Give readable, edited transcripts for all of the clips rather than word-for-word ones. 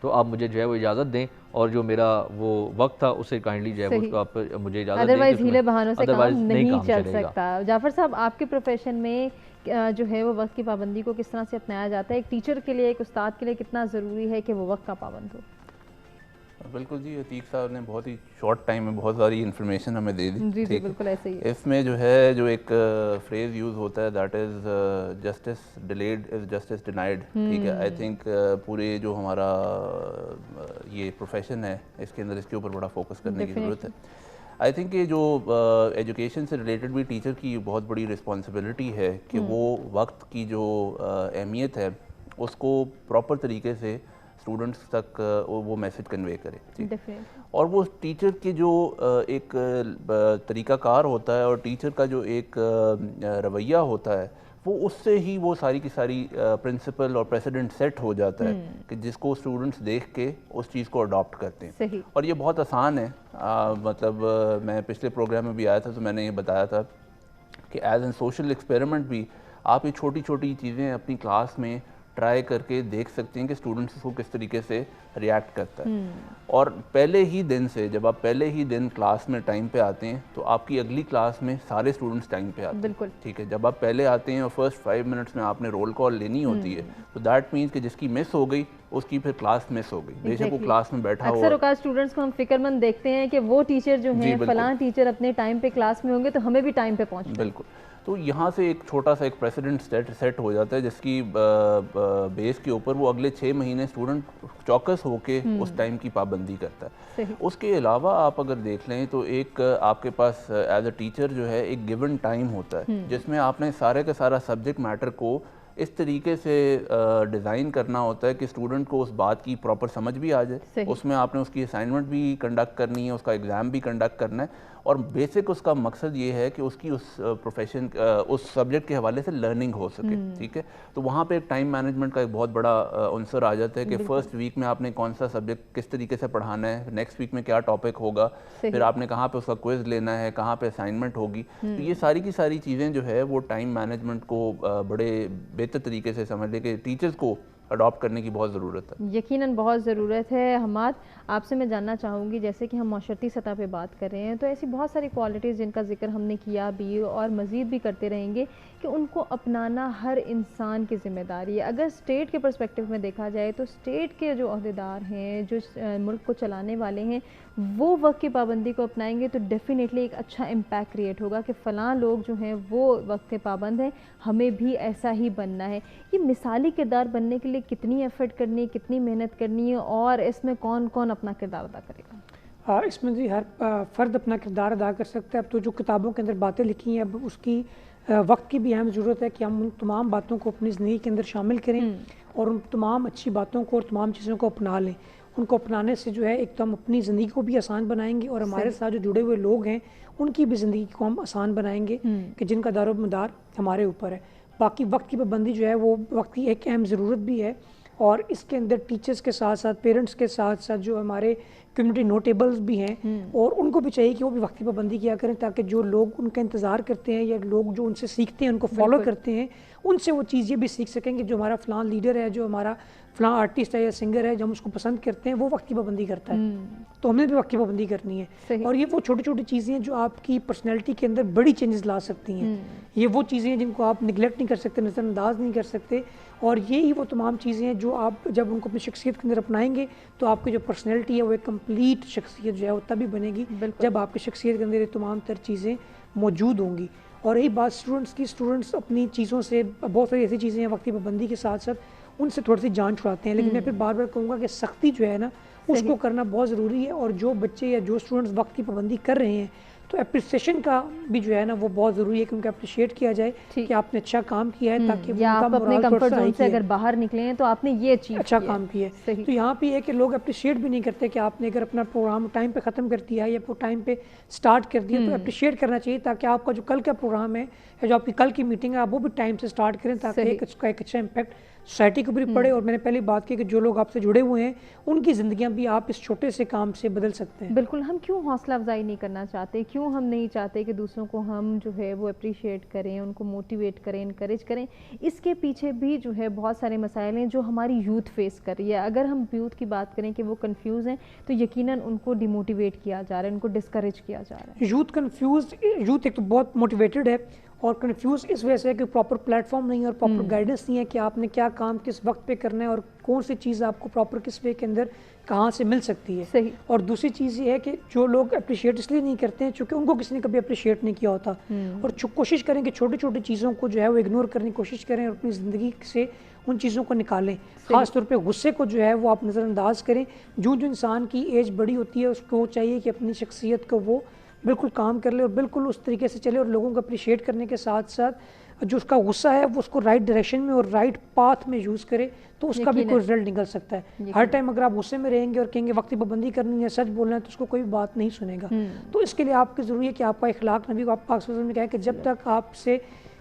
تو آپ مجھے جو ہے وہ اجازت دیں, اور جو میرا وہ وقت تھا اسے کائنڈلی جو ہے اس کو آپ مجھے اجازت دیں, ادروائز ہیلے بہانوں سے کام نہیں چل سکتا. جعفر صاحب, آپ کے پروفیشن میں جو ہے وہ وقت کی پابندی کو کس طرح سے اپنایا جاتا ہے؟ ایک ٹیچر کے لیے, ایک استاد کے لیے کتنا ضروری ہے کہ وہ وقت کا پابند ہو؟ بالکل جی, عتیق صاحب نے بہت ہی شارٹ ٹائم میں بہت ساری انفارمیشن ہمیں دے دی. جی بالکل ایسے ہی. اس میں جو ہے جو ایک فریز یوز ہوتا ہے that is justice delayed is justice denied. ٹھیک ہے, آئی تھنک پورے جو ہمارا یہ پروفیشن ہے اس کے اندر اس کے اوپر بڑا فوکس کرنے کی ضرورت ہے. آئی تھنک یہ جو ایجوکیشن سے ریلیٹڈ بھی ٹیچر کی بہت بڑی رسپانسبلٹی ہے کہ وہ وقت کی جو اہمیت ہے اس کو پراپر طریقے سے اسٹوڈنٹس تک وہ میسج کنوے کرے. اور وہ ٹیچر کے جو ایک طریقہ کار ہوتا ہے اور ٹیچر کا جو ایک رویہ ہوتا ہے وہ اس سے ہی وہ ساری کی ساری پرنسپل اور پریسیڈنٹ سیٹ ہو جاتا ہے کہ جس کو اسٹوڈنٹس دیکھ کے اس چیز کو اڈاپٹ کرتے ہیں. اور یہ بہت آسان ہے. مطلب میں پچھلے پروگرام میں بھی آیا تھا تو میں نے یہ بتایا تھا کہ ایز این سوشل ایکسپیریمنٹ بھی آپ یہ چھوٹی چھوٹی چیزیں اپنی کلاس میں ٹرائی کر کے دیکھ سکتے ہیں کہ اسٹوڈنٹس کو کس طریقے سے ریئیکٹ کرتا ہے. اور پہلے ہی دن سے, جب آپ پہلے ہی دن کلاس میں ٹائم پہ آتے ہیں تو آپ کی اگلی کلاس میں سارے اسٹوڈنٹس ٹائم پہ آتے ہیں. ٹھیک ہے, جب آپ پہلے آتے ہیں اور فرسٹ 5 منٹس میں آپ نے رول کال لینی ہوتی ہے تو دیٹ مینس کہ جس کی مس ہو گئی اس کی پھر کلاس مس ہو گئی, بے شک وہ کلاس میں بیٹھا ہوا. اکثر اوقات اسٹوڈنٹس کو ہم فکر مند دیکھتے ہیں کہ وہ ٹیچر جو ہیں فلاں ٹیچر اپنے ٹائم پہ کلاس میں ہوں گے تو ہمیں بھی ٹائم پہ پہنچنا. بالکل. تو یہاں سے ایک چھوٹا سا ایک پریسیڈنٹ سیٹ ہو جاتا ہے جس کی بیس کے اوپر وہ اگلے 6 مہینے اسٹوڈنٹ چوکس ہو کے اس ٹائم کی پابندی کرتا ہے. اس کے علاوہ آپ اگر دیکھ لیں تو ایک آپ کے پاس ایز اے ٹیچر جو ہے ایک گیون ٹائم ہوتا ہے جس میں آپ نے سارے کا سارا سبجیکٹ میٹر کو اس طریقے سے ڈیزائن کرنا ہوتا ہے کہ اسٹوڈنٹ کو اس بات کی پراپر سمجھ بھی آ جائے. اس میں آپ نے اس کی اسائنمنٹ بھی کنڈکٹ کرنی ہے, اس کا ایگزام بھی کنڈکٹ کرنا ہے, اور بیسک اس کا مقصد یہ ہے کہ اس کی اس پروفیشن اس سبجیکٹ کے حوالے سے لرننگ ہو سکے. ٹھیک ہے, تو وہاں پہ ایک ٹائم مینجمنٹ کا ایک بہت بڑا عنصر آ جاتا ہے کہ فرسٹ ویک میں آپ نے کون سا سبجیکٹ کس طریقے سے پڑھانا ہے, نیکسٹ ویک میں کیا ٹاپک ہوگا, پھر آپ نے کہاں پہ اس کا کوئز لینا ہے, کہاں پہ اسائنمنٹ ہوگی. تو یہ ساری کی ساری چیزیں جو ہے وہ ٹائم مینجمنٹ کو بڑے بہتر طریقے سے سمجھ لے کہ ٹیچرز کو اڈاپٹ کرنے کی بہت ضرورت ہے. یقیناً بہت ضرورت ہے. حماد, آپ سے میں جاننا چاہوں گی, جیسے کہ ہم معاشرتی سطح پہ بات کر رہے ہیں تو ایسی بہت ساری کوالٹیز جن کا ذکر ہم نے کیا بھی اور مزید بھی کرتے رہیں گے کہ ان کو اپنانا ہر انسان کی ذمہ داری ہے. اگر اسٹیٹ کے پرسپیکٹیو میں دیکھا جائے تو اسٹیٹ کے جو عہدیدار ہیں, جو ملک کو چلانے والے ہیں, وہ وقت کی پابندی کو اپنائیں گے تو ڈیفینیٹلی ایک اچھا امپیکٹ کریٹ ہوگا کہ فلاں لوگ جو ہیں وہ وقت کے پابند ہیں, ہمیں بھی ایسا ہی بننا ہے. یہ مثالی کردار بننے کے لیے کتنی ایفرٹ کرنی ہے, کتنی محنت کرنی ہے, اور اس میں کون کون اپنا کردار ادا کرے گا؟ اس میں جی ہر فرد اپنا کردار ادا کر سکتا ہے. اب تو جو کتابوں کے اندر باتیں لکھی ہیں اب اس کی وقت کی بھی اہم ضرورت ہے کہ ہم ان تمام باتوں کو اپنی زندگی کے اندر شامل کریں اور ان تمام اچھی باتوں کو اور تمام چیزوں کو اپنا لیں. ان کو اپنانے سے جو ہے ایک تو ہم اپنی زندگی کو بھی آسان بنائیں گے اور ہمارے ساتھ جو جڑے ہوئے لوگ ہیں ان کی بھی زندگی کو ہم آسان بنائیں گے کہ جن کا دار و مدار ہمارے اوپر ہے. باقی وقت کی پابندی جو ہے وہ وقت کی ایک اہم ضرورت بھی ہے, اور اس کے اندر ٹیچرز کے ساتھ ساتھ پیرنٹس کے ساتھ ساتھ جو ہمارے کمیونٹی نوٹیبلز بھی ہیں اور ان کو بھی چاہیے کہ وہ بھی وقت کی پابندی کیا کریں تاکہ جو لوگ ان کا انتظار کرتے ہیں یا لوگ جو ان سے سیکھتے ہیں ان کو فالو کرتے ہیں ان سے وہ چیز یہ بھی سیکھ سکیں کہ جو ہمارا فلاں لیڈر ہے, جو ہمارا فلاں آرٹسٹ ہے یا سنگر ہے, جو ہم اس کو پسند کرتے ہیں وہ وقت کی پابندی کرتا ہے تو ہم نے بھی وقت کی پابندی کرنی ہے. اور یہ وہ چھوٹی چھوٹی چیزیں ہیں جو آپ کی پرسنالٹی کے اندر بڑی چینجز لا سکتی ہیں. یہ وہ چیزیں ہیں جن کو آپ نگلیکٹ نہیں کر سکتے, نظر انداز نہیں کر سکتے, اور یہی وہ تمام چیزیں ہیں جو آپ جب ان کو اپنی شخصیت کے اندر اپنائیں گے تو آپ کی جو پرسنالٹی ہے وہ ایک کمپلیٹ شخصیت جو ہے وہ تبھی بنے گی جب آپ کی شخصیت کے اندر یہ تمام تر چیزیں موجود ہوں گی. اور رہی بات اسٹوڈنٹس کی, اسٹوڈنٹس اپنی چیزوں سے بہت ساری ایسی چیزیں ہیں وقت کی پابندی کے ساتھ ساتھ ان سے تھوڑی سی جان چھڑاتے ہیں, لیکن میں پھر بار بار کہوں گا کہ سختی جو ہے نا اس کو کرنا بہت ضروری ہے. اور جو بچے یا جو اسٹوڈنٹس وقت کی پابندی کر رہے ہیں تو اپریسیشن کا بھی جو ہے نا وہ بہت ضروری ہے کہ ان کو اپریشیٹ کیا جائے کہ آپ نے اچھا کام کیا ہے تاکہ یا آپ اپنے کمفرٹ زون سے اگر باہر نکلے ہیں تو آپ نے یہ چیز اچھا کام کیا ہے. تو یہاں پہ یہ کہ لوگ اپریشیٹ بھی نہیں کرتے کہ آپ نے اگر اپنا پروگرام ٹائم پہ ختم کر دیا یا ٹائم پہ سٹارٹ کر دیا تو اپریشیٹ کرنا چاہیے تاکہ آپ کا جو کل کا پروگرام ہے یا جو آپ کی کل کی میٹنگ ہے آپ وہ بھی ٹائم سے سٹارٹ کریں تاکہ اس کا ایک اچھا امپیکٹ سوسائٹی کے اوپر پڑے, اور میں نے پہلے بات کی کہ جو لوگ آپ سے جڑے ہوئے ہیں ان کی زندگیاں بھی آپ اس چھوٹے سے کام سے بدل سکتے ہیں. بالکل. ہم کیوں حوصلہ افزائی نہیں کرنا چاہتے, کیوں ہم نہیں چاہتے کہ دوسروں کو ہم جو ہے وہ اپریشیٹ کریں, ان کو موٹیویٹ کریں, انکریج کریں؟ اس کے پیچھے بھی جو ہے بہت سارے مسائل ہیں جو ہماری یوتھ فیس کر رہی ہے. اگر ہم یوتھ کی بات کریں کہ وہ کنفیوز ہیں تو یقیناً ان کو ڈیموٹیویٹ کیا جا رہا ہے, ان کو ڈسکریج کیا جا رہا ہے. یوتھ کنفیوز, یوتھ ایک تو بہت موٹیویٹڈ ہے اور کنفیوز اس وجہ سے ہے کہ پراپر پلیٹ فارم نہیں ہے اور پراپر گائیڈنس نہیں ہے کہ آپ نے کیا کام کس وقت پہ کرنا ہے اور کون سی چیز آپ کو پراپر کس وے کے اندر کہاں سے مل سکتی ہے. صحیح. اور دوسری چیز یہ ہے کہ جو لوگ اپریشیٹ اس لیے نہیں کرتے ہیں چونکہ ان کو کسی نے کبھی اپریشیٹ نہیں کیا ہوتا, اور کوشش کریں کہ چھوٹی چھوٹی چیزوں کو جو ہے وہ اگنور کرنے کی کوشش کریں اور اپنی زندگی سے ان چیزوں کو نکالیں. خاص طور پہ غصے کو جو ہے وہ آپ نظر انداز کریں. جو انسان کی ایج بڑی ہوتی ہے اس کو چاہیے کہ اپنی شخصیت کو وہ بالکل کام کر لے اور بالکل اس طریقے سے چلے, اور لوگوں کو اپریشیٹ کرنے کے ساتھ ساتھ جو اس کا غصہ ہے وہ اس کو رائٹ ڈائریکشن میں اور رائٹ پاتھ میں یوز کرے تو اس کا بھی کوئی رزلٹ نکل سکتا ہے. ہر ٹائم اگر آپ غصے میں رہیں گے اور کہیں گے وقت کی پابندی کرنی ہے, سچ بولنا ہے, تو اس کو کوئی بات نہیں سنے گا. تو اس کے لیے آپ کی ضروری ہے کہ آپ کا اخلاق, نبی آپ پاک صلی اللہ علیہ وسلم نے کہا کہ جب تک آپ سے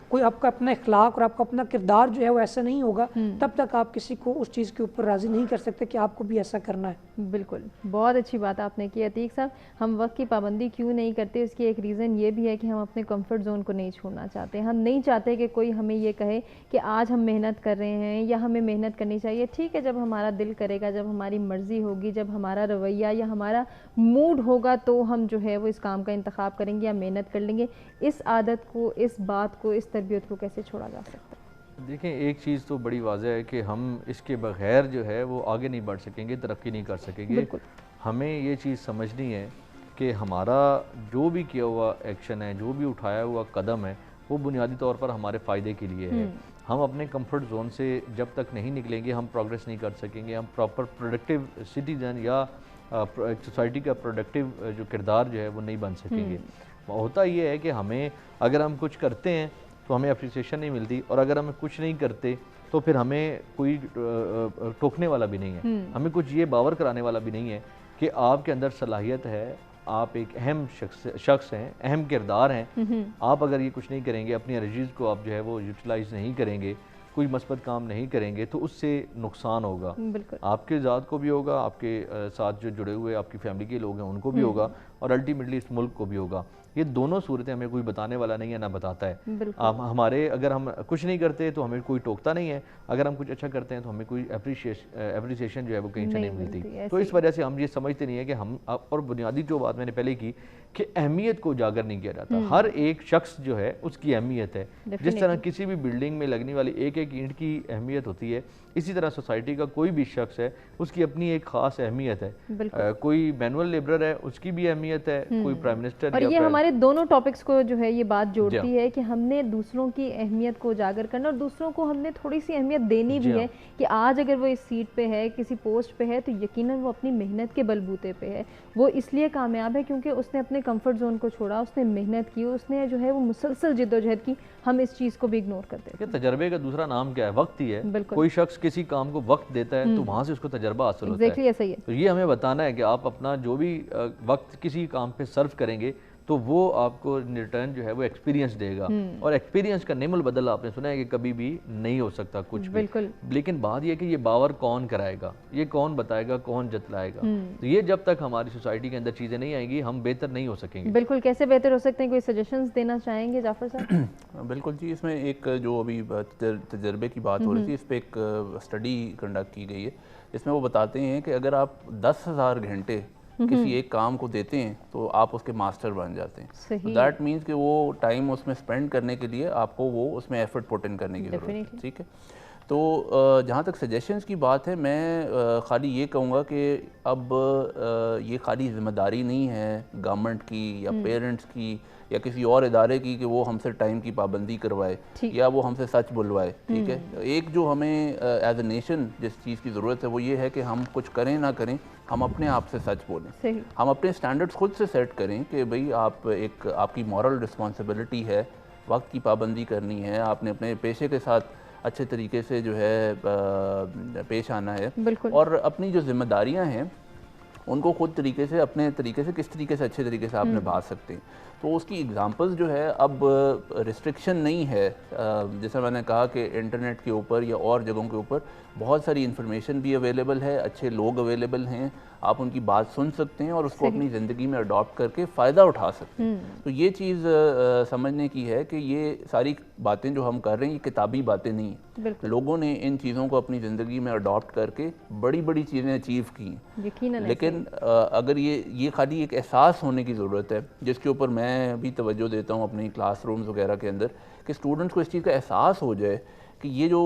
کوئی آپ کا اپنا اخلاق اور آپ کا اپنا کردار جو ہے وہ ایسا نہیں ہوگا تب تک آپ کسی کو اس چیز کے اوپر راضی نہیں کر سکتے کہ آپ کو بھی ایسا کرنا ہے. بالکل, بہت اچھی بات آپ نے کی عتیق صاحب. ہم وقت کی پابندی کیوں نہیں کرتے, اس کی ایک ریزن یہ بھی ہے کہ ہم اپنے کمفرٹ زون کو نہیں چھوڑنا چاہتے. ہم نہیں چاہتے کہ کوئی ہمیں یہ کہے کہ آج ہم محنت کر رہے ہیں یا ہمیں محنت کرنی چاہیے. ٹھیک ہے, جب ہمارا دل کرے گا, جب ہماری مرضی ہوگی, جب ہمارا رویہ یا ہمارا موڈ ہوگا تو ہم جو ہے وہ اس کام کا انتخاب کریں گے یا محنت کر لیں گے. اس عادت کو, اس بات کو, اس تربیت کو کیسے چھوڑا جا سکتا ہے؟ دیکھیں, ایک چیز تو بڑی واضح ہے کہ ہم اس کے بغیر جو ہے وہ آگے نہیں بڑھ سکیں گے, ترقی نہیں کر سکیں گے. ہمیں یہ چیز سمجھنی ہے کہ ہمارا جو بھی کیا ہوا ایکشن ہے, جو بھی اٹھایا ہوا قدم ہے, وہ بنیادی طور پر ہمارے فائدے کے لیے ہے. ہم اپنے کمفرٹ زون سے جب تک نہیں نکلیں گے ہم پروگریس نہیں کر سکیں گے. ہم پراپر پروڈکٹیو سٹیزن یا سوسائٹی کا پروڈکٹیو جو کردار جو ہے وہ نہیں بن سکیں گے. ہوتا یہ ہے کہ ہمیں اگر ہم کچھ کرتے ہیں تو ہمیں اپریسیشن نہیں ملتی, اور اگر ہم کچھ نہیں کرتے تو پھر ہمیں کوئی ٹوکنے والا بھی نہیں ہے, ہمیں کچھ یہ باور کرانے والا بھی نہیں ہے کہ آپ کے اندر صلاحیت ہے, آپ ایک اہم شخص ہیں, اہم کردار ہیں. آپ اگر یہ کچھ نہیں کریں گے, اپنی انرجیز کو آپ جو ہے وہ یوٹیلائز نہیں کریں گے, کوئی مثبت کام نہیں کریں گے, تو اس سے نقصان ہوگا. آپ کے ذات کو بھی ہوگا, آپ کے ساتھ جو جڑے ہوئے آپ کی فیملی کے لوگ ہیں ان کو بھی ہوگا, اور الٹیمیٹلی اس ملک کو بھی ہوگا. یہ دونوں صورتیں ہمیں کوئی بتانے والا نہیں ہے, نہ بتاتا ہے. ہمارے اگر ہم کچھ نہیں کرتے تو ہمیں کوئی ٹوکتا نہیں ہے, اگر ہم کچھ اچھا کرتے ہیں تو ہمیں کوئی اپریسیشن جو ہے وہ کہیں سے نہیں ملتی. تو اس وجہ سے ہم یہ سمجھتے نہیں ہیں کہ ہم, اور بنیادی جو بات میں نے پہلے کی کہ اہمیت کو اجاگر نہیں کیا جاتا. ہر ایک شخص جو ہے اس کی اہمیت ہے. جس طرح کسی بھی بلڈنگ میں لگنے والی ایک ایک اینٹ کی اہمیت ہوتی ہے, اسی طرح سوسائٹی کا کوئی بھی شخص ہے اس کی اپنی ایک خاص اہمیت ہے. کوئی مینول لیبرر ہے, اس کی بھی اہمیت ہے, کوئی پرائم منسٹر. اور یہ ہمارے دونوں ٹاپکس کو جو ہے یہ بات جوڑتی ہے کہ ہم نے دوسروں کی اہمیت کو اجاگر کرنا, اور دوسروں کو ہم نے تھوڑی سی اہمیت دینی بھی ہے کہ آج اگر وہ اس سیٹ پہ ہے, کسی پوسٹ پہ ہے, تو یقیناً وہ اپنی محنت کے بلبوتے پہ ہے. وہ اس لیے کامیاب ہے کیونکہ اس نے اپنے کمفرٹ زون کو چھوڑا, اس نے محنت کی, اس نے جو ہے وہ مسلسل جد و جہد کی. ہم اس چیز کو بھی اگنور کرتے ہیں. تجربے کا دوسرا نام کیا ہے؟ وقت ہی ہے. کوئی شخص کسی کام کو وقت دیتا ہے تو وہاں سے اس کو تجربہ حاصل ہوتا ہے. تو یہ ہمیں بتانا ہے کہ آپ اپنا جو بھی وقت کسی کام پہ صرف کریں گے تو وہ آپ کو ریٹرن جو ہے وہ ایکسپیرینس دے گا, اور ایکسپیرینس کا نعم البدل آپ نے سنا ہے کہ کبھی بھی نہیں ہو سکتا کچھ بھی. لیکن بات یہ کہ یہ باور کون کرائے گا, یہ کون بتائے گا, کون جتلائے گا. تو یہ جب تک ہماری سوسائٹی کے اندر چیزیں نہیں آئیں گی ہم بہتر نہیں ہو سکیں گے. بالکل. کیسے بہتر ہو سکتے ہیں, کوئی سجیشنز دینا چاہیں گے جعفر صاحب؟ بالکل جی, اس میں ایک جو ابھی تجربے کی بات ہو رہی تھی, اس پہ ایک اسٹڈی کنڈکٹ کی گئی ہے. اس میں وہ بتاتے ہیں کہ اگر آپ 10,000 گھنٹے کسی ایک کام کو دیتے ہیں تو آپ اس کے ماسٹر بن جاتے ہیں. دیٹ مینس کہ وہ ٹائم اس میں سپینڈ کرنے کے لیے آپ کو وہ اس میں ایفرٹ پٹ ان کرنے کی ضرورت ہے. ٹھیک ہے, تو جہاں تک سجیشنز کی بات ہے, میں خالی یہ کہوں گا کہ اب یہ خالی ذمہ داری نہیں ہے گورنمنٹ کی یا پیرنٹس کی یا کسی اور ادارے کی کہ وہ ہم سے ٹائم کی پابندی کروائے یا وہ ہم سے سچ بلوائے. ٹھیک ہے, ایک جو ہمیں ایز اے نیشن جس چیز کی ضرورت ہے وہ یہ ہے کہ ہم کچھ کریں نہ کریں, ہم اپنے آپ سے سچ بولیں. ہم اپنے سٹینڈرڈز خود سے سیٹ کریں کہ بھئی آپ کی مورل رسپانسبلٹی ہے, وقت کی پابندی کرنی ہے, آپ نے اپنے پیشے کے ساتھ اچھے طریقے سے جو ہے پیش آنا ہے, اور اپنی جو ذمہ داریاں ہیں ان کو خود طریقے سے اپنے طریقے سے کس طریقے سے اچھے طریقے سے آپ نبھا سکتے ہیں. تو اس کی ایگزامپل جو ہے اب ریسٹرکشن نہیں ہے, جیسا میں نے کہا کہ انٹرنیٹ کے اوپر یا اور جگہوں کے اوپر بہت ساری انفارمیشن بھی اویلیبل ہے, اچھے لوگ اویلیبل ہیں, آپ ان کی بات سن سکتے ہیں اور اس کو اپنی زندگی میں اڈاپٹ کر کے فائدہ اٹھا سکتے ہیں. تو یہ چیز سمجھنے کی ہے کہ یہ ساری باتیں جو ہم کر رہے ہیں یہ کتابی باتیں نہیں ہیں, لوگوں نے ان چیزوں کو اپنی زندگی میں اڈاپٹ کر کے بڑی بڑی چیزیں اچیو کی ہیں. لیکن اگر یہ خالی ایک احساس ہونے کی ضرورت ہے, جس کے اوپر میں بھی توجہ دیتا ہوں اپنی کلاس رومز وغیرہ کے اندر, کہ اسٹوڈنٹس کو اس چیز کا احساس ہو جائے کہ یہ جو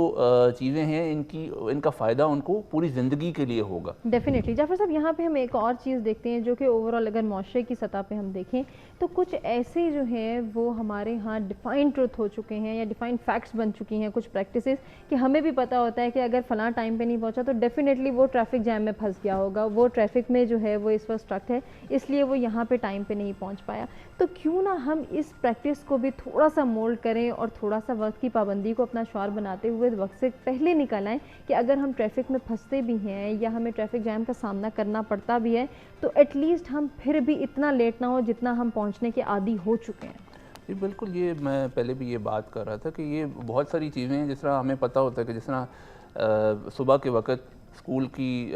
چیزیں ہیں ان کا فائدہ ان کو پوری زندگی کے لیے ہوگا. ڈیفینیٹلی. جعفر صاحب یہاں پہ ہم ایک اور چیز دیکھتے ہیں جو کہ اوور آل اگر معاشرے کی سطح پہ ہم دیکھیں تو کچھ ایسے جو ہیں وہ ہمارے ہاں ڈیفائن ٹروتھ ہو چکے ہیں یا ڈیفائن فیکٹس بن چکی ہیں, کچھ پریکٹسز کہ ہمیں بھی پتہ ہوتا ہے کہ اگر فلاں ٹائم پہ نہیں پہنچا تو ڈیفینیٹلی وہ ٹریفک جیم میں پھنس گیا ہوگا, وہ ٹریفک میں جو ہے وہ اس وقت اسٹرک ہے, اس لیے وہ یہاں پہ ٹائم پہ نہیں پہنچ پایا. تو کیوں نہ ہم اس پریکٹس کو بھی تھوڑا سا مولڈ کریں اور تھوڑا سا وقت کی پابندی کو اپنا شعار بناتے ہوئے وقت سے پہلے نکل آئیں کہ اگر ہم ٹریفک میں پھنستے بھی ہیں یا ہمیں ٹریفک جیم کا سامنا کرنا پڑتا بھی ہے تو ایٹ لیسٹ ہم پھر بھی اتنا لیٹ نہ ہو جتنا ہم پہنچنے کے عادی ہو چکے ہیں. جی بالکل, یہ میں پہلے بھی یہ بات کر رہا تھا کہ یہ بہت ساری چیزیں ہیں جس طرح ہمیں پتہ ہوتا ہے کہ جس طرح صبح کے وقت اسکول کی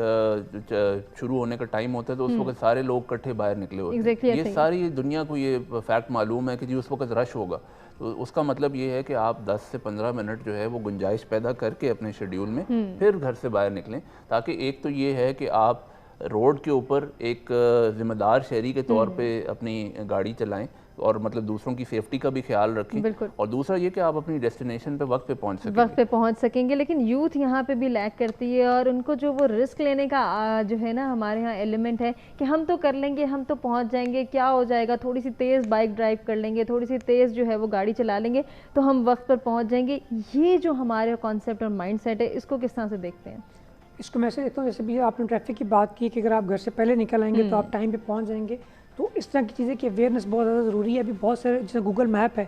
شروع ہونے کا ٹائم ہوتا ہے تو اس وقت سارے لوگ کٹھے باہر نکلے ہوتے ہیں. یہ ساری دنیا کو یہ فیکٹ معلوم ہے کہ جی اس وقت رش ہوگا, تو اس کا مطلب یہ ہے کہ آپ 10 سے 15 منٹ جو ہے وہ گنجائش پیدا کر کے اپنے شیڈیول میں پھر گھر سے باہر نکلیں, تاکہ ایک تو یہ ہے کہ آپ روڈ کے اوپر ایک ذمہ دار شہری کے طور پہ اپنی گاڑی چلائیں اور مطلب دوسروں کی سیفٹی کا بھی خیال رکھیں, اور دوسرا یہ کہ آپ اپنی ڈیسٹینیشن پہ وقت پہ پہنچ سکیں گے. لیکن یوتھ یہاں پہ بھی لیک کرتی ہے اور ان کو جو وہ رسک لینے کا جو ہے نا ہمارے ہاں ایلیمنٹ ہے کہ ہم تو کر لیں گے, ہم تو پہنچ جائیں گے, کیا ہو جائے گا, تھوڑی سی تیز بائک ڈرائیو کر لیں گے, تھوڑی سی تیز جو ہے وہ گاڑی چلا لیں گے تو ہم وقت پر پہنچ جائیں گے. یہ جو ہمارے کانسیپٹ اور مائنڈ سیٹ ہے اس کو کس طرح سے دیکھتے ہیں؟ اس کو میں سے دیکھتا ہوں جیسے بھی آپ نے ٹریفک کی بات کی کہ اگر آپ گھر سے پہلے نکل آئیں گے تو آپ ٹائم پہ پہنچ جائیں گے, تو اس طرح کی چیزیں کی اویئرنیس بہت زیادہ ضروری ہے. ابھی بہت سارے جیسے گوگل میپ ہے,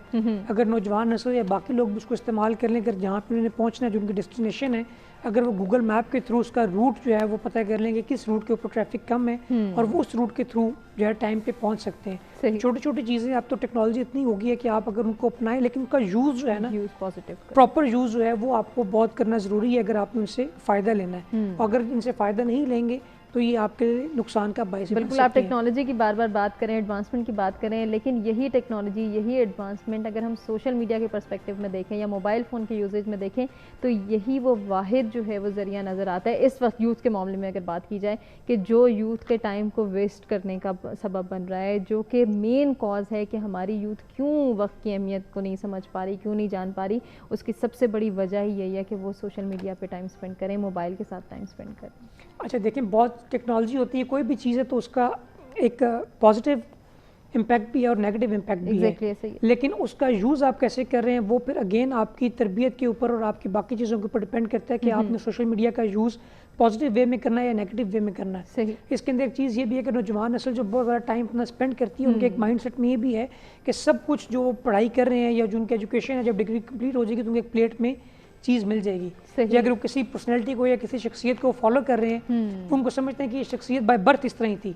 اگر نوجوان نسل یا باقی لوگ بھی اس کو استعمال کر لیں, اگر جہاں پہ انہوں نے پہنچنا ہے جو ان کی ڈیسٹینیشن ہے, اگر وہ گوگل میپ کے تھرو اس کا روٹ جو ہے وہ پتہ کر لیں گے کس روٹ کے اوپر ٹریفک کم ہے اور وہ اس روٹ کے تھرو جو ہے ٹائم پہ پہنچ سکتے ہیں. چھوٹی چھوٹی چیزیں, اب تو ٹیکنالوجی اتنی ہوگی ہے کہ آپ اگر ان کو اپنائیں, لیکن ان کا یوز جو ہے نا پراپر یوز جو ہے وہ آپ کو بہت کرنا ضروری ہے اگر آپ نے ان سے فائدہ لینا ہے. اور اگر ان سے فائدہ نہیں لیں گے تو یہ آپ کے نقصان کا باعث بن سکتے ہیں. بالکل, آپ ٹیکنالوجی کی بار بار بات کریں, ایڈوانسمنٹ کی بات کریں, لیکن یہی ٹیکنالوجی, یہی ایڈوانسمنٹ اگر ہم سوشل میڈیا کے پرسپیکٹیو میں دیکھیں یا موبائل فون کے یوزیج میں دیکھیں تو یہی وہ واحد جو ہے وہ ذریعہ نظر آتا ہے اس وقت یوتھ کے معاملے میں اگر بات کی جائے کہ جو یوتھ کے ٹائم کو ویسٹ کرنے کا سبب بن رہا ہے, جو کہ مین کاز ہے کہ ہماری یوتھ کیوں وقت کی اہمیت کو نہیں سمجھ پا رہی, کیوں نہیں جان پا رہی. اس کی سب سے بڑی وجہ ہی یہی ہے کہ وہ سوشل میڈیا پہ ٹائم اسپینڈ کریں, موبائل کے ساتھ ٹائم اسپینڈ کریں. اچھا دیکھیں, بہت ٹیکنالوجی ہوتی ہے, کوئی بھی چیز ہے تو اس کا ایک پازیٹیو امپیکٹ بھی ہے اور نیگیٹو امپیکٹ بھی ہے, لیکن اس کا یوز آپ کیسے کر رہے ہیں وہ پھر اگین آپ کی تربیت کے اوپر اور آپ کی باقی چیزوں کے اوپر ڈپینڈ کرتا ہے کہ آپ نے سوشل میڈیا کا یوز پازیٹیو وے میں کرنا ہے یا نیگیٹو وے میں کرنا ہے. اس کے اندر ایک چیز یہ بھی ہے کہ نوجوان نسل جو بہت زیادہ ٹائم اپنا اسپینڈ کرتی ہے, ان کے ایک مائنڈ سیٹ میں یہ بھی ہے کہ سب کچھ جو پڑھائی کر رہے ہیں یا جو ان کی ایجوکیشن ہے جب ڈگری کمپلیٹ ہو جائے گی تو ان کے ایک پلیٹ میں چیز مل جائے گی. یا اگر وہ کسی پرسنالٹی کو یا کسی شخصیت کو فالو کر رہے ہیں تو ان کو سمجھتے ہیں کہ یہ شخصیت بائی برتھ اس طرح ہی تھی,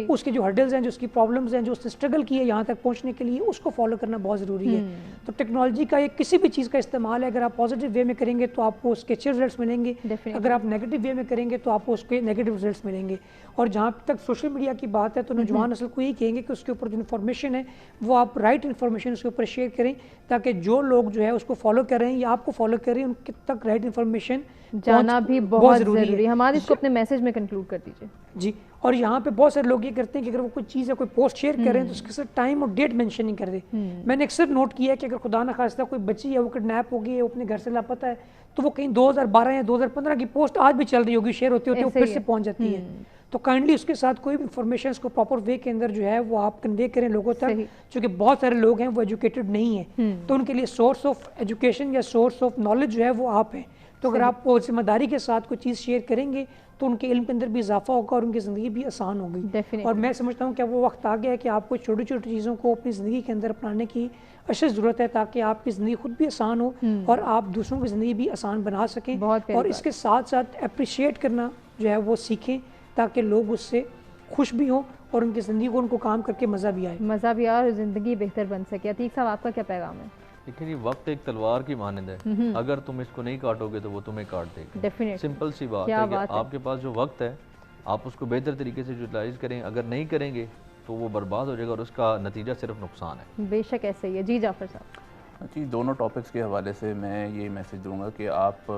اس کے جو ہرڈلز ہیں, جو اس کی پرابلمز ہیں, جو اس نے اسٹرگل کی ہے یہاں تک پہنچنے کے لیے, اس کو فالو کرنا بہت ضروری ہے. تو ٹیکنالوجی کا ایک کسی بھی چیز کا استعمال ہے, اگر آپ پازیٹیو وے میں کریں گے تو آپ کو اس کے اچھے رزلٹس ملیں گے, اگر آپ نیگیٹو وے میں کریں گے تو آپ کو اس کے نیگیٹو رزلٹس ملیں گے. اور جہاں تک سوشل میڈیا کی بات ہے تو نوجوان نسل کو یہی کہیں گے کہ اس کے اوپر جو انفارمیشن ہے وہ آپ رائٹ انفارمیشن اس کے اوپر شیئر کریں, تاکہ جو لوگ جو ہے اس کو فالو کر رہے ہیں یا آپ کو فالو کر رہے ہیں ان تک رائٹ انفارمیشن جانا بھی بہت ضروری ہے. ہمارے اس کو اپنے میسج میں کنکلوڈ کر دیجیے. جی, اور یہاں پہ بہت سارے لوگ یہ کرتے ہیں کہ اگر وہ کوئی چیز یا کوئی پوسٹ شیئر کر رہے ہیں تو اس کے ساتھ ٹائم اور ڈیٹ مینشن نہیں کر دے. میں نے اکثر نوٹ کیا ہے کہ اگر خدا نہ خواستہ کوئی بچی ہے وہ کڈنیپ ہو گئی ہے, وہ اپنے گھر سے لاپتہ ہے, تو وہ کہیں 2012 یا 2015 کی پوسٹ آج بھی چل رہی ہوگی, شیئر ہوتی ہوتی وہ پھر سے پہنچ جاتی ہے. تو کائنڈلی اس کے ساتھ کوئی بھی انفارمیشن اس کو پراپر وے کے اندر جو ہے وہ آپ کنوے کریں لوگوں تک, چونکہ بہت سارے لوگ ہیں وہ ایجوکیٹڈ نہیں ہیں, تو ان کے لیے سورس آف ایجوکیشن یا سورس آف نالج جو ہے وہ آپ ہیں. تو اگر آپ وہ ذمہ داری کے ساتھ کوئی چیز شیئر کریں گے تو ان کے علم کے اندر بھی اضافہ ہوگا اور ان کی زندگی بھی آسان ہوگی. اور میں سمجھتا ہوں کہ وہ وقت آ گیا ہے کہ آپ کو چھوٹی چھوٹی چیزوں کو اپنی زندگی کے اندر اپنانے کی اشد ضرورت ہے, تاکہ آپ کی زندگی خود بھی آسان ہو اور آپ دوسروں کی زندگی بھی آسان بنا سکیں. اور اس کے ساتھ ساتھ اپریشیٹ کرنا جو ہے وہ سیکھیں, تاکہ لوگ اس سے خوش بھی ہوں اور ان کی زندگی کو ان کو کام کر کے مزہ بھی آئے. مزہ بھی آئے اور زندگی بہتر بن سکے. عتیق صاحب آپ کا کیا پیغام ہے؟ لیکن یہ وقت ایک تلوار کی مانند ہے، اگر تم اس کو نہیں کاٹو گے تو وہ تمہیں کاٹ دے گا. ڈیفینیٹ سمپل سی بات ہے کہ آپ کے پاس جو وقت ہے آپ اس کو بہتر طریقے سے یوٹیلائز کریں، اگر نہیں کریں گے تو وہ برباد ہو جائے گا اور اس کا نتیجہ صرف نقصان ہے. بے شک ایسے ہی ہے. جی جعفر صاحب. جی دونوں ٹاپکس کے حوالے سے میں یہ میسج دوں گا کہ آپ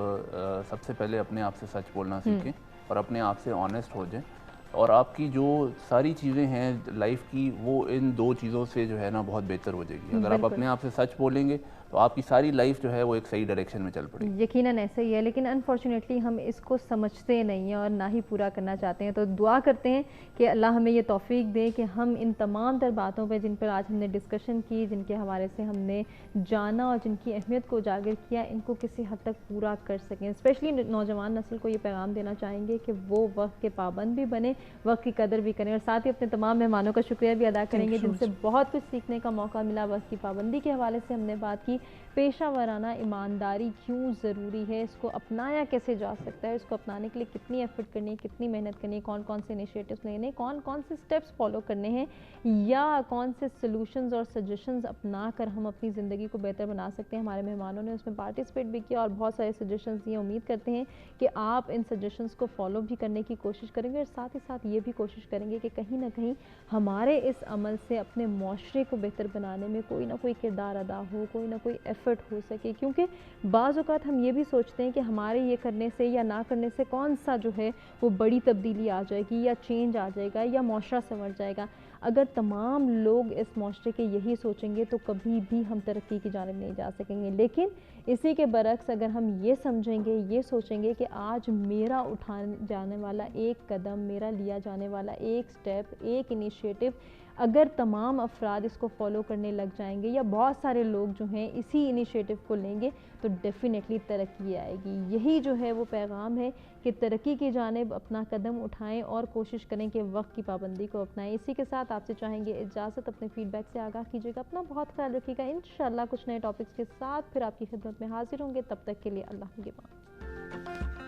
سب سے پہلے اپنے آپ سے سچ بولنا سیکھیں اور اپنے آپ سے آنیسٹ ہو جائیں، اور آپ کی جو ساری چیزیں ہیں لائف کی وہ ان دو چیزوں سے جو ہے نا بہت بہتر ہو جائے گی. اگر آپ اپنے آپ سے سچ بولیں گے تو آپ کی ساری لائف جو ہے وہ ایک صحیح ڈائریکشن میں چل پڑے گی. یقیناً ایسا ہی ہے، لیکن انفارچونیٹلی ہم اس کو سمجھتے نہیں ہیں اور نہ ہی پورا کرنا چاہتے ہیں. تو دعا کرتے ہیں کہ اللہ ہمیں یہ توفیق دے کہ ہم ان تمام تر باتوں پہ جن پر آج ہم نے ڈسکشن کی، جن کے حوالے سے ہم نے جانا اور جن کی اہمیت کو اجاگر کیا، ان کو کسی حد تک پورا کر سکیں. اسپیشلی نوجوان نسل کو یہ پیغام دینا چاہیں گے کہ وہ وقت کے پابند بھی بنے، وقت کی قدر بھی کریں، اور ساتھ ہی اپنے تمام مہمانوں کا شکریہ بھی ادا کریں گے جن سے بہت کچھ سیکھنے کا موقع ملا. وقت کی پابندی کے حوالے سے ہم نے بات کی، پیشہ ورانہ ایمانداری کیوں ضروری ہے، اس کو اپنایا کیسے جا سکتا ہے، اس کو اپنانے کے لیے کتنی ایفرٹ کرنی ہے، کتنی محنت کرنی ہے، کون کون سے انیشیٹوز لینے، کون کون سے سٹیپس فالو کرنے ہیں، یا کون سے سلوشنز اور سجیشنز اپنا کر ہم اپنی زندگی کو بہتر بنا سکتے ہیں. ہمارے مہمانوں نے اس میں پارٹیسپیٹ بھی کیا اور بہت سارے سجیشنز دیے. امید کرتے ہیں کہ آپ ان سجیشنز کو فالو بھی کرنے کی کوشش کریں گے اور ساتھ ہی ساتھ یہ بھی کوشش کریں گے کہ کہیں نہ کہیں ہمارے اس عمل سے اپنے معاشرے کو بہتر بنانے میں کوئی نہ کوئی کردار ادا ہو، کوئی نہ کوئی ایفرٹ ہو سکے. کیونکہ بعض اوقات ہم یہ بھی سوچتے ہیں کہ ہمارے یہ کرنے سے یا نہ کرنے سے کون سا جو ہے وہ بڑی تبدیلی آ جائے گی یا چینج آ جائے گا یا معاشرہ سنور جائے گا. اگر تمام لوگ اس معاشرے کے یہی سوچیں گے تو کبھی بھی ہم ترقی کی جانب نہیں جا سکیں گے. لیکن اسی کے برعکس اگر ہم یہ سمجھیں گے، یہ سوچیں گے کہ آج میرا اٹھانے جانے والا ایک قدم، میرا لیا جانے والا ایک سٹیپ، ایک انیشیٹو، اگر تمام افراد اس کو فالو کرنے لگ جائیں گے یا بہت سارے لوگ جو ہیں اسی انیشیٹو کو لیں گے تو ڈیفینیٹلی ترقی آئے گی. یہی جو ہے وہ پیغام ہے کہ ترقی کی جانب اپنا قدم اٹھائیں اور کوشش کریں کہ وقت کی پابندی کو اپنائیں. اسی کے ساتھ آپ سے چاہیں گے اجازت، اپنے فیڈ بیک سے آگاہ کیجیے گا، اپنا بہت خیال رکھیے گا. انشاءاللہ کچھ نئے ٹاپکس کے ساتھ پھر آپ کی خدمت میں حاضر ہوں گے. تب تک کے لیے اللہ نگہبان.